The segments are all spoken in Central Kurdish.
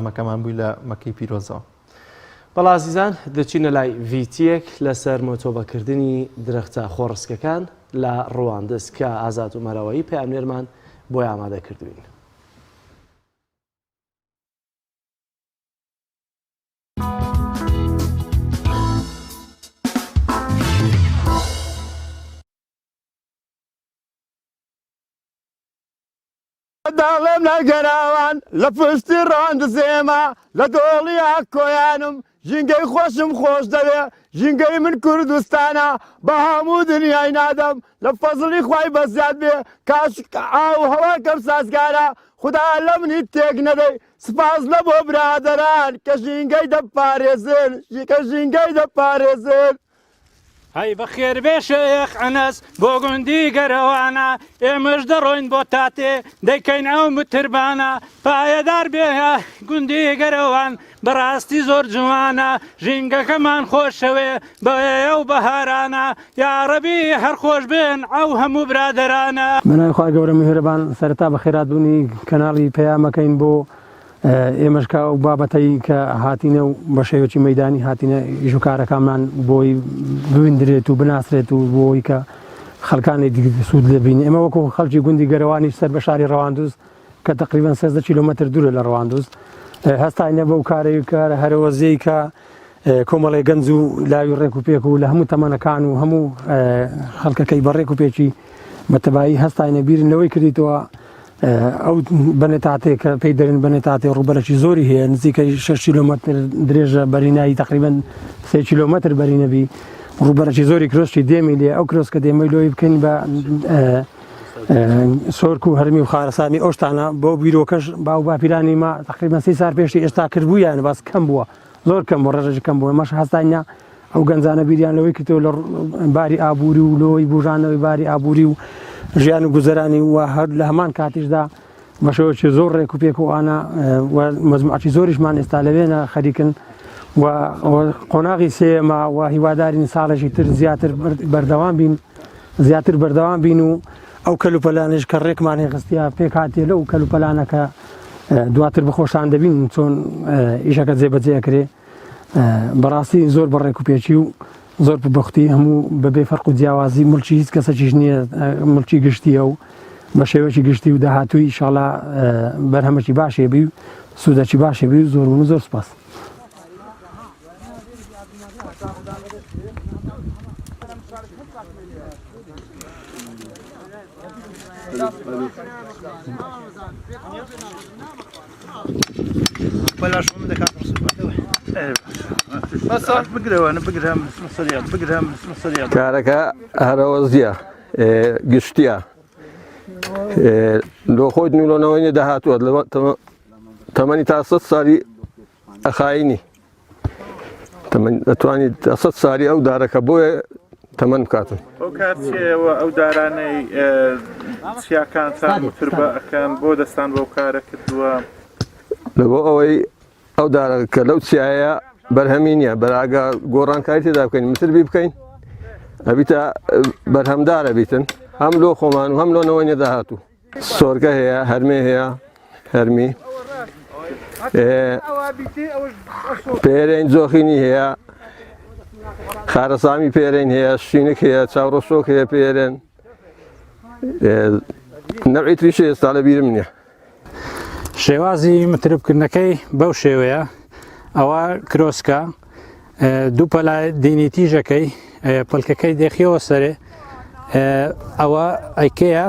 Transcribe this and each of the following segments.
پەیامەکەمان بووی لە مەکەی پیرۆزەوە. بەڵا عزیزان دەچینە لای ڤیتیەک لەسەر مۆتۆبەکردنی درەختە خۆڕسکەکان لە ڕواندز کە ئازاد ومەرەوەی پەیامنێرمان بۆی ئامادە کردوین. داڵم نەگەراوان لە پشتی ڕاندزێمە لە دۆڵی کۆیانم ژینگەی خۆشم خۆش دەوێ ژینگەی من کوردستانە بە هەموو دنیای نادەم لە فەزڵی خوای بەزیاد بێ کاش ئاو هەواکەم سازگارە خدا لە منی تێک نەدەی سپاس لە بۆ برادەران کە ژینگەی دەپارێزن کە ژینگەی دەپارێزن. هەی بەخێر بێ شێخ ئەنەس بۆ گوندی گەرەوانە ئێمەش دەڕۆین بۆ تاتێ دەیکەین ئەو متربانە پایەدار بێ گوندی گەرەوان بەڕاستی زۆر جوانە ژینگەکەمان خۆشەوێ بەوێ و بەهارانە یاڕەبی هەرخۆش بێن ئەو هەموو برادەرانە. بەناوی گەورە میهرەبان سەرەتا بە خێراتبوونی کەناڵی پەیامەکەین بۆ ئێمەشکا و بابەتەی کە هاتینە و بە شێوەی مەدانی هاتینە ئیش و کارەکانمان بۆی بویندرێت و بناسرێت و بۆی کە خەڵکانی سوود لەبین. ئێمە وەکو خەڵکی گوندی گەرەوانی سەر بە شاری ڕەواندوز کە تقریبان 16 کیلومتر دوورە لە ڕەواندوز هەستاینە بەو کارەی کارە هەرەوەزەی کە کۆمەڵی گەنج و لاوی ڕێک و پێک و لە هەموو تەمەنەکان و هەموو خەڵکەکەی بەڕێک و پێکی بەتەبایی هەستاینە بیرنەوەی کردیتەوە ئەو بنێتاتێک کە پێی دەرن بنێتاتێ ڕوبەرەکی زۆری هەیە نزیکەی 6 کیلومتر درێژە بەرینایی تقریبان 3 کیلومتر بەرینەبی ڕوبەرەکی زۆری کرۆستی دێمی لێ ئەو کرۆس کە دێمەی لۆی بکەین بە سۆرک و هەرمی و خارەسانی ئەو شتانە بۆ بیرۆکەش باو باپیرانی ما تقریبان 3 سال پێشی ئێستا کردبوویان باس کەم بووە زۆر کەم بۆ ڕێژەی کەم بووە مەش هەستانیا ئەو گەنجانە بیریان لەوەی کردەوە لە باری ئابووری و لۆی بژانەوەی باری ئابووری و ژیان و گوزەرانی و هەر لە هەمان کاتیشدا بەشەوەی زۆر ڕێک و پێک و ئانا مەزموعی زۆریشمان ئێستا لەوێنە خەریکن و قۆناغی سێمە و هیوادارین ساڵێکی تر زیاتر بەردەوام بین زیاتر بەردەوام بین و ئەو کەلوپەلانش کە ڕێکمان هێخستیا پێک هاتێ لەو کەلوپەلانەکە دواتر بەخۆشان دەبین چۆن ئیشەکە جێبەجێکرێ بەڕاستی زۆر بەڕێک و پێچی و زۆر بەختی هەموو بەبێ فەرق و جیاوازی ملکی هیچ کەسەکیش نییە ملکی گشتیە و بە شێوەی گشتی و داهاتووی ئینشاڵڵا بەرهەمەکی باشێ بی و سوودەکی باشێ بی و زۆر و زۆر سپاس. کارەکە هەرەوەزیە گشتیە لۆ خۆی نولۆنەوەی داهاتووە تەمەنی تا 100 ساڵی ئەخاینی دەتوانیت 100 ساڵی ئەو دارەکە بۆیە تەمەن بکاتن. ئەو کاتێەوە ئەو دارانەی چیاکانتان وتر بە ئەەکەن بۆ دەستان بۆ کارە کردووە لەبۆ ئەوەی ئەو دارەکە لەو چایە بەرهەمی نییە بەراگە گۆڕانکاری تێدا بکەین متربی بکەین ئەبیتە بەرهەمدارە بیتن هەم لۆ خۆمان و هەم لۆنەوەی نەداهاتوو سۆرگە هەیە هەرمێ هەیە هەرمی پێرەین جۆخینی هەیە خارەسامی پێرەین هەیە شینک هەیە چاوڕۆشۆک هەیە پێرێن نەوعی تریش ئێستا لە بیرم نییە. شێوازی متربکردنەکەی بەو شێوەیە ئەوە کرۆسکە دوو پەلای دینی تیژەکەی پەلکەکەی دێخیەوە سەرێ ئەوە ئەیکەیە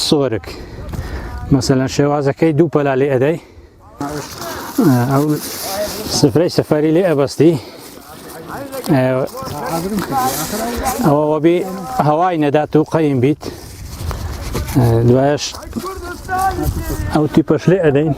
سۆرک مەسەلەن شێوازەکەی دوو پەلا لێ ئەدەی ئەو سفرەی سەفەری لێ ئەبەستی ئەوە بێ هەوای نەدات و قەیم بیت دوایش ئەو تیپەش لێ ئەدەین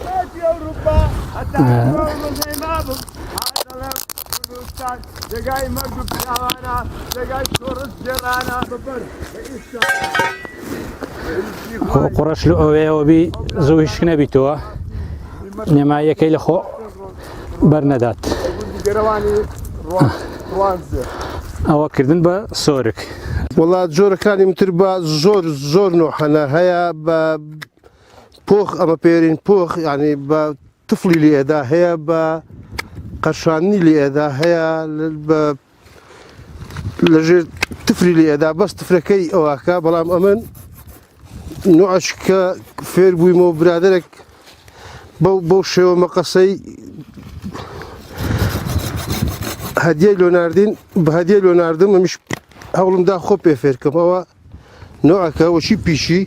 قڕەش لە ئەوەیەوە بی زۆویش نەبیتەوە نێمایەکەی لە خۆ بەرنەدات ئەوە کردن بە سۆرک. وڵات جۆرەکانی متر بە زۆر نوحەنە هەیە بە پۆخ ئەمە پێرین پۆخ ینی بە تفلی لێ ئێدا هەیە بە قەرشانی لێ ئێدا هەیە لەژێر تفری لێ ئێدا بەس تفرەکەی ئەوواکە بەڵام ئەمن نوعش کە فێر بوویمەوە برادێک بەو شێوە مەقەسەی هەدیە لۆناردین بە هەدیە لۆناردم ئەمیش هەوڵمدا خۆ پێ فێرکەم ئەوە نوعەکە وەچی پیشی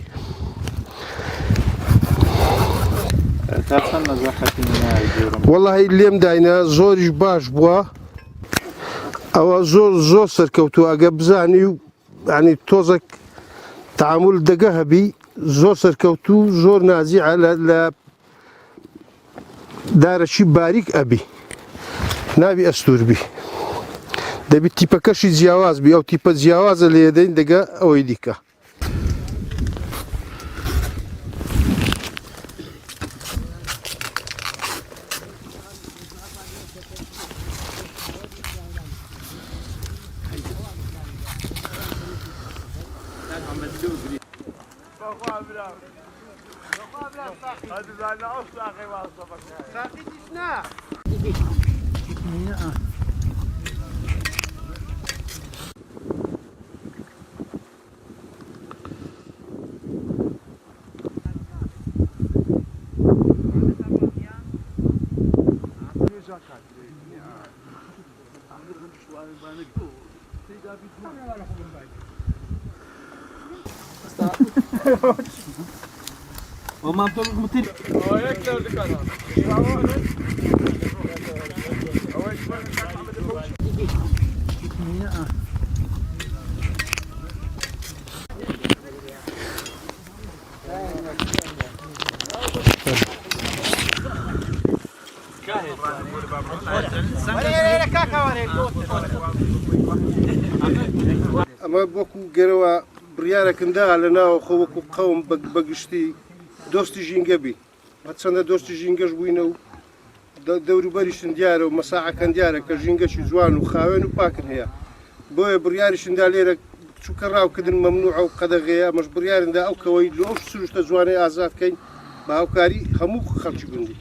وەڵاهی لێم داینە زۆریش باش بووە ئەوە زۆر سەرکەوتووە ئەگە بزانی و ینی تۆزێک تعامل دەگە هەبی زۆر سەرکەوتوو زۆر نازیعە لە دارەکی باریک ئەبی نابی ئەستوربی دەبی تیپەکەشی جیاواز بی ئەو تیپە جیاوازە لێ دەین دەگە ئەوەی دیکە ئەمە وەکو گەرەوە بڕیارێکمدا لە ناوە خۆ وەکو قەوم بەگشتی دۆستی ژینگەبی چەندە دۆستی ژینگەش بووینە و دەوروبەریشن دیارە و مەساعەکەن دیارە کە ژینگەشی جوان و خاوێن و پاکن هەیە بۆیە بڕیاریشندا لێرە چووکە ڕاوکردن مەمنوعە و قەدەغەیە مەش بڕیارندا ئەو کەوەی لە ئەو سروشتە جوانەی ئازادکەین بە هاوکاری هەموو خەڵکی گوندی